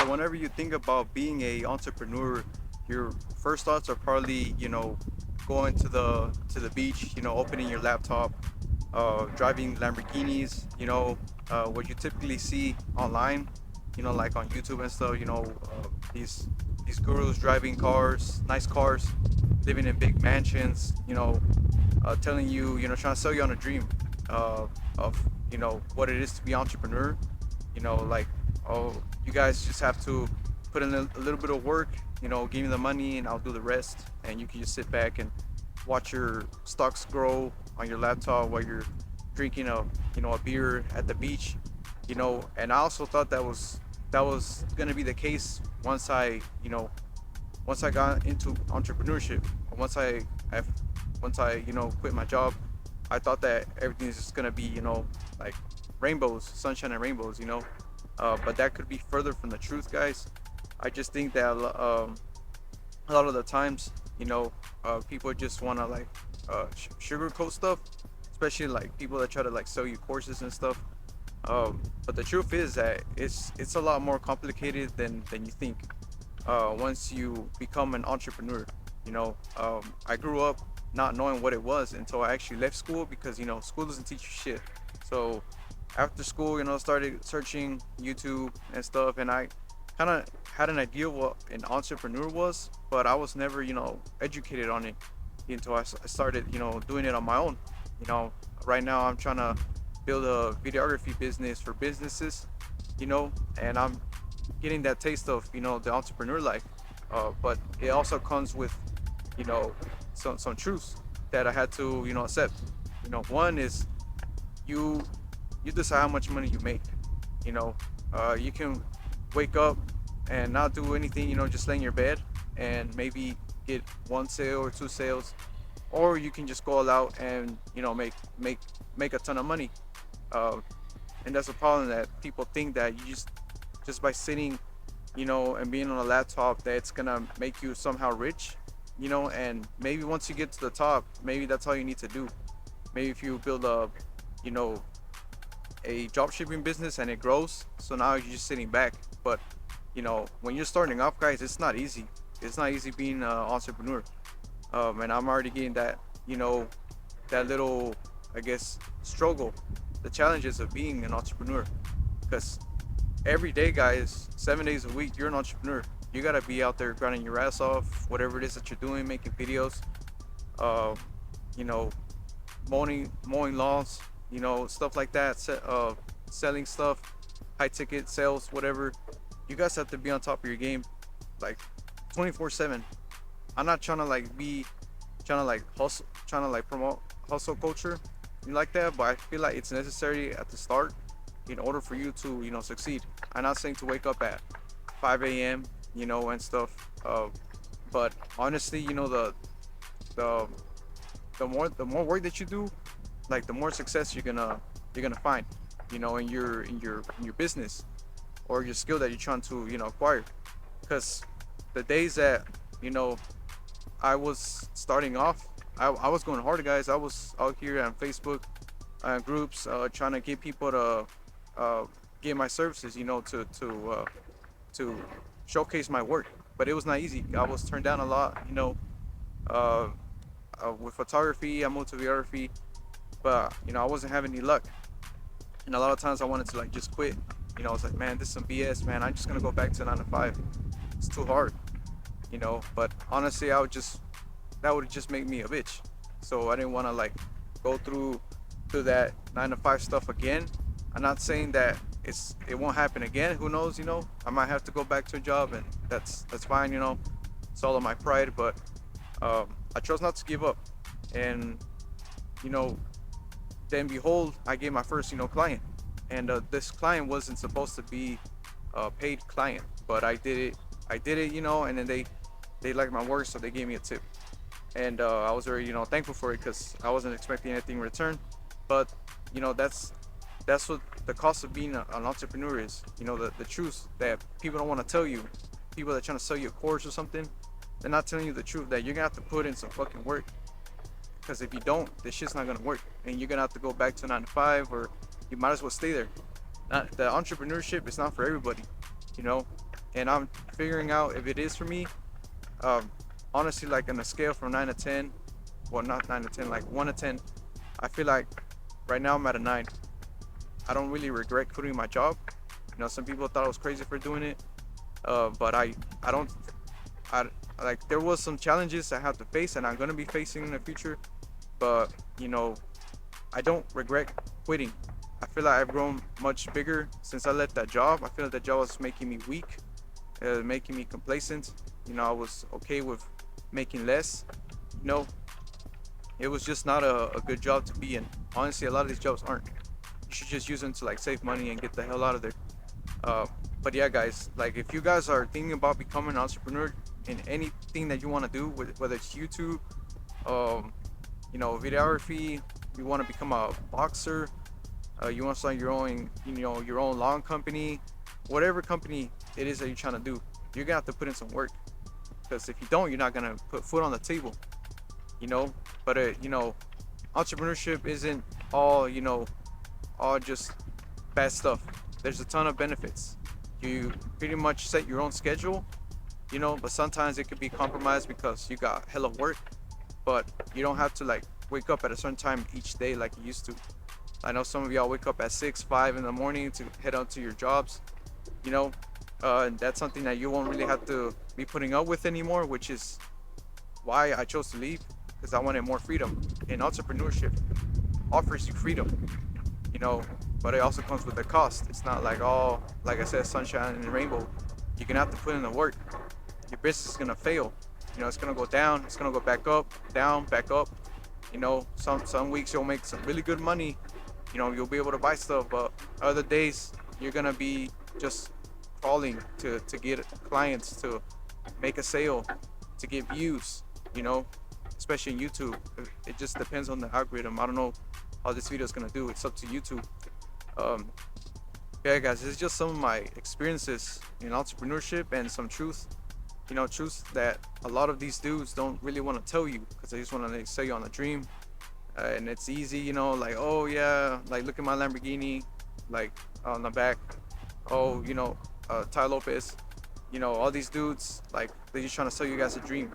So whenever you think about being a entrepreneur, your first thoughts are probably, going to the beach, opening your laptop, driving Lamborghinis, what you typically see online, like on YouTube and stuff, these gurus driving cars, nice cars, living in big mansions, telling you, trying to sell you on a dream of, what it is to be entrepreneur. Like, oh, you guys just have to put in a little bit of work, give me the money and I'll do the rest. And you can just sit back and watch your stocks grow on your laptop while you're drinking a beer at the beach. And I also thought that was gonna be the case once I got into entrepreneurship. Once I once I quit my job, I thought that everything's just gonna be like rainbows, sunshine and rainbows. But that could be further from the truth, guys. I just think that a lot of the times, people just wanna like sugarcoat stuff, especially like people that try to like sell you courses and stuff. But the truth is that it's a lot more complicated than you think. Once you become an entrepreneur, I grew up not knowing what it was until I actually left school because school doesn't teach you shit. So after school, started searching YouTube and stuff, and I kind of had an idea what an entrepreneur was, but I was never educated on it until I started doing it on my own. You know, right now I'm trying to build a videography business for businesses, and I'm getting that taste of the entrepreneur life. But it also comes with you know some truths that I had to accept. One is you you decide how much money you make. You know, you can wake up and not do anything. Just lay in your bed and maybe get one sale or two sales, or you can just go all out and make a ton of money. Uh, and that's a problem that people think that you just by sitting, and being on a laptop, that it's gonna make you somehow rich. And maybe once you get to the top, maybe that's all you need to do. Maybe if you build you know, a drop shipping business and it grows, so now you're just sitting back. But when you're starting off, guys, it's not easy. It's not easy being an entrepreneur. And I'm already getting that, that little, I guess, struggle, the challenges of being an entrepreneur. Because every day, guys, 7 days a week, you're an entrepreneur. You gotta be out there grinding your ass off, whatever it is that you're doing, making videos, uh, you know, mowing lawns, stuff like that, selling stuff, high ticket sales, whatever. You guys have to be on top of your game, like 24/7. I'm not trying to like be trying to like hustle, trying to like promote hustle culture like that, but I feel like it's necessary at the start in order for you to succeed. I'm not saying to wake up at 5 a.m. And stuff, but honestly, the the more work that you do, like the more success you're gonna find, in your business or your skill that you're trying to acquire. Because the days that you know I was starting off, I was going hard, guys. I was out here on Facebook groups, trying to get people to uh, get my services, to showcase my work. But it was not easy. I was turned down a lot, uh, with photography. I moved to videography, but I wasn't having any luck. And a lot of times I wanted to like just quit. I was like, man, this is some BS, man. I'm just gonna go back to 9 to 5. It's too hard. But honestly, that would just make me a bitch. So I didn't want to like go through that 9 to 5 stuff again. I'm not saying that it won't happen again. Who knows? I might have to go back to a job, and that's fine. It's all of my pride, but I chose not to give up. And you know, then behold, I get my first client, and this client wasn't supposed to be a paid client, but I did it, and then they liked my work, so they gave me a tip. And I was very thankful for it because I wasn't expecting anything in return. But that's what the cost of being an entrepreneur is. The truth that people don't want to tell you. People that are trying to sell you a course or something, they're not telling you the truth that you're gonna have to put in some fucking work. Because if you don't, this shit's not gonna work, and you're gonna have to go back to 9 to 5, or you might as well stay there. The entrepreneurship is not for everybody, you know, and I'm figuring out if it is for me. Um, Honestly, like on a scale from 9 to 10, well, not 9 to 10, like 1 to 10, I feel like right now I'm at a 9. I don't really regret quitting my job. Some people thought I was crazy for doing it, but I don't. I like there was some challenges I have to face, and I'm gonna be facing in the future. But you know, I don't regret quitting. I feel like I've grown much bigger since I left that job. I feel like that job was making me weak, making me complacent. I was okay with making less. You know, it was just not a good job to be in. Honestly, a lot of these jobs aren't. You should just use them to like save money and get the hell out of there. Uh, but yeah, guys, like if you guys are thinking about becoming an entrepreneur in anything that you want to do, whether it's YouTube, um, videography, you want to become a boxer, you want to start your own lawn company, whatever company it is that you're trying to do, you're gonna have to put in some work. Because if you don't, you're not gonna put food on the table. You know, but entrepreneurship isn't all just bad stuff. There's a ton of benefits. You pretty much set your own schedule, but sometimes it could be compromised because you got hella work, but you don't have to like wake up at a certain time each day like you used to. I know some of y'all wake up at 6, 5 in the morning to head out to your jobs, you know, and that's something that you won't really have to be putting up with anymore, which is why I chose to leave because I wanted more freedom. And entrepreneurship offers you freedom, you know, but it also comes with a cost. It's not like all, like I said, sunshine and rainbow. You're gonna have to put in the work. Your business is gonna fail. It's gonna go down. It's gonna go back up, down, back up. Some weeks you'll make some really good money. You'll be able to buy stuff, but other days you're gonna be just crawling to get clients, to make a sale, to get views. You know, especially in YouTube, it just depends on the algorithm. I don't know how this video is gonna do. It's up to YouTube. Um, yeah, guys, it's just some of my experiences in entrepreneurship and some truth. Truths that a lot of these dudes don't really want to tell you because they just want to sell you on a dream. And it's easy, like, oh yeah, like look at my Lamborghini, like on the back. Oh, Ty Lopez, all these dudes, like they're just trying to sell you guys a dream.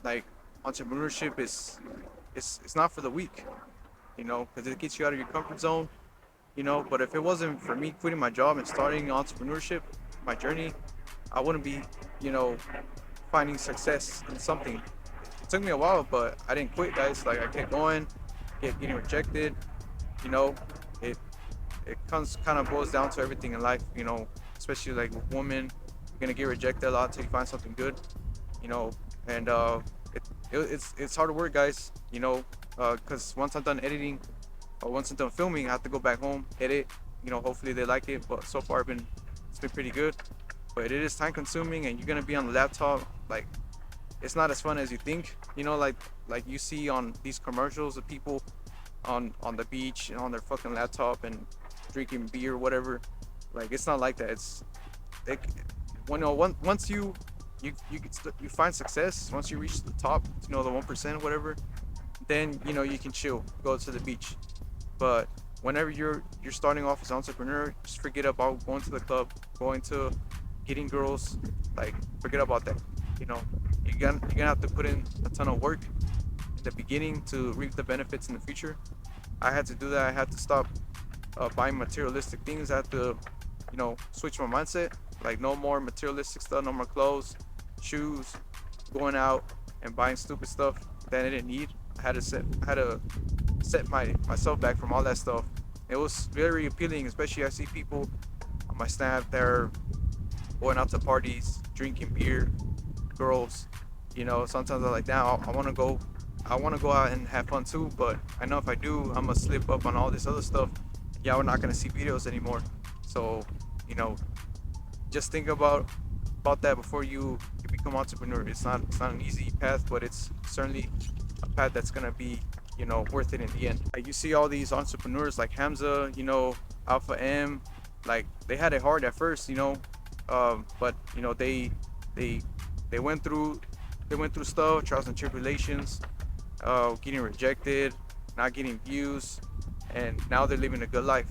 Like entrepreneurship is, it's not for the weak, because it gets you out of your comfort zone. But if it wasn't for me quitting my job and starting entrepreneurship, my journey, I wouldn't be, you know, finding success in something. It took me a while, but I didn't quit, guys. Like I kept going, kept getting rejected. You know, it it comes kind of boils down to everything in life. Especially like with women, you're gonna get rejected a lot until you find something good. You know, and it's hard work, guys. Because once I'm done editing or once I'm done filming, I have to go back home, edit. Hopefully they like it. But so far, it's been pretty good. But it is time consuming, and you're gonna be on the laptop. Like it's not as fun as you think. Like you see on these commercials of people on the beach and on their fucking laptop and drinking beer or whatever. Like it's not like that. It's like once you find success, once you reach the top, the 1% whatever, then you can chill, go to the beach. But whenever you're starting off as an entrepreneur, just forget about going to the club, going to getting girls. Like forget about that. You're gonna have to put in a ton of work in the beginning to reap the benefits in the future. I had to do that. I had to stop buying materialistic things. I had to switch my mindset. Like no more materialistic stuff, no more clothes, shoes, going out and buying stupid stuff that I didn't need. I had to set myself back from all that stuff. It was very appealing, especially I see people on my snap that are going out to parties, drinking beer, girls. Sometimes I'm like, damn, I want to go out and have fun too. But I know if I do, I'm gonna slip up on all this other stuff. Yeah, we're not gonna see videos anymore. So, just think about that before you become entrepreneur. It's not an easy path, but it's certainly a path that's gonna be worth it in the end. Like you see all these entrepreneurs like Hamza, Alpha M, like they had it hard at first, but they went through stuff, trials and tribulations, getting rejected, not getting views, and now they're living a good life.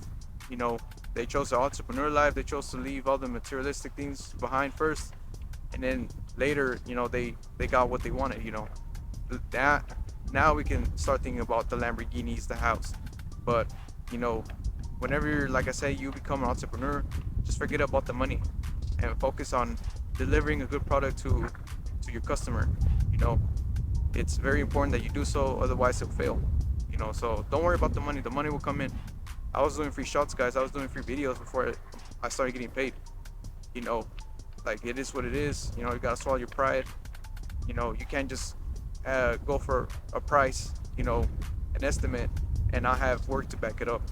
They chose the entrepreneur life. They chose to leave all the materialistic things behind first, and then later, they got what they wanted. That now we can start thinking about the Lamborghinis, the house. But you know, whenever you're, like I said, you become an entrepreneur, just forget about the money and focus on delivering a good product to your customer. You know, it's very important that you do so, otherwise it'll fail. So don't worry about the money. The money will come in. I was doing free shots, guys. I was doing free videos before I started getting paid. You know, like, it is what it is. You gotta swallow your pride. You can't just go for a price, an estimate, and not have work to back it up.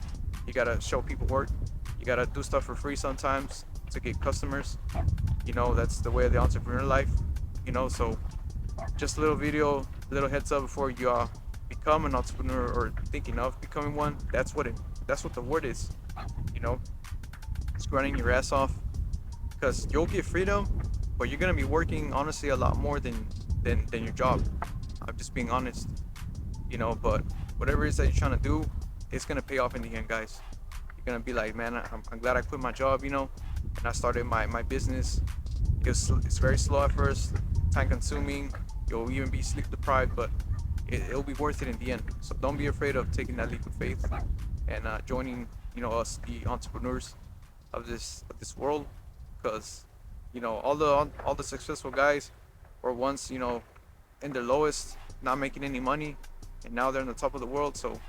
You gotta show people work. You gotta do stuff for free sometimes to get customers. That's the way of the entrepreneur life. So just a little video, little heads up before you become an entrepreneur or thinking of becoming one. That's what the word is. You know, it's grinding your ass off, because you'll get freedom, but you're gonna be working honestly a lot more than your job. I'm just being honest. But whatever it is that you're trying to do, it's gonna pay off in the end, guys. You're gonna be like, man, I'm glad I quit my job, and I started my business. It's very slow at first, time consuming. You'll even be sleep deprived, but it'll be worth it in the end. So don't be afraid of taking that leap of faith and joining, us, the entrepreneurs of this world, because all the successful guys were once, in their lowest, not making any money, and now they're on the top of the world. So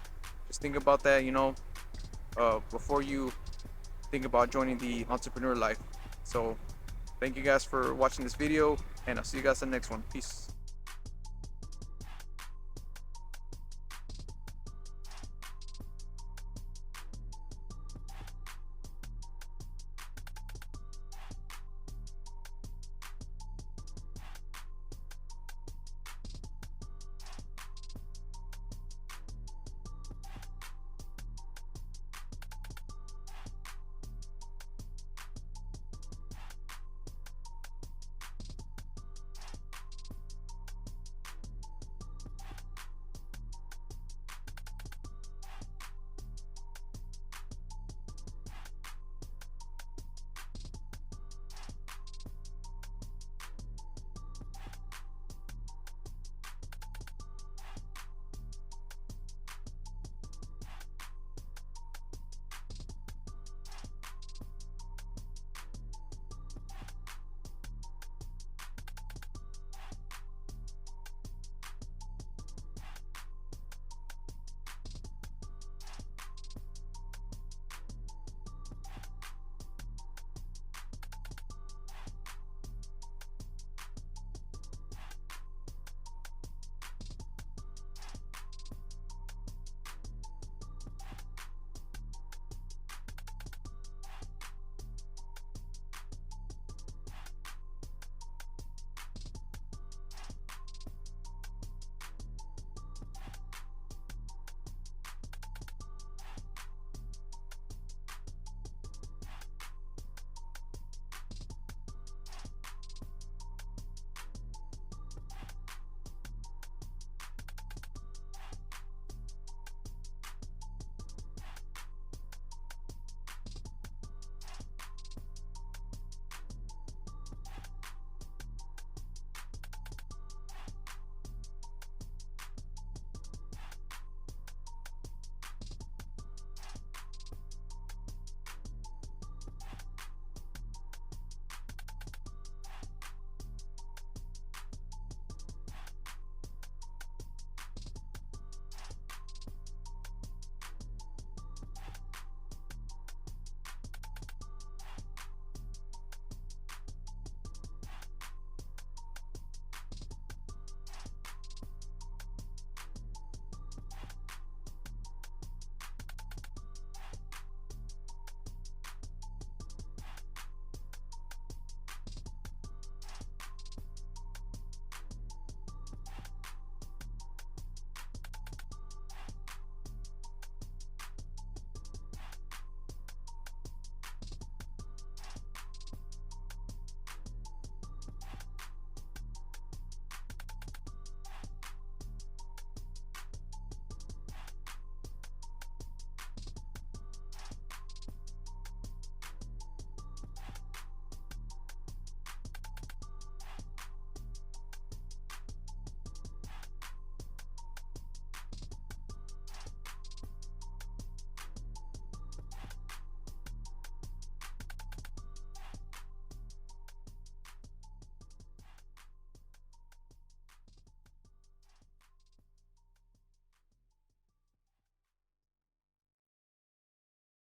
just think about that, before you think about joining the entrepreneur life. So thank you guys for watching this video, and I'll see you guys in the next one. Peace.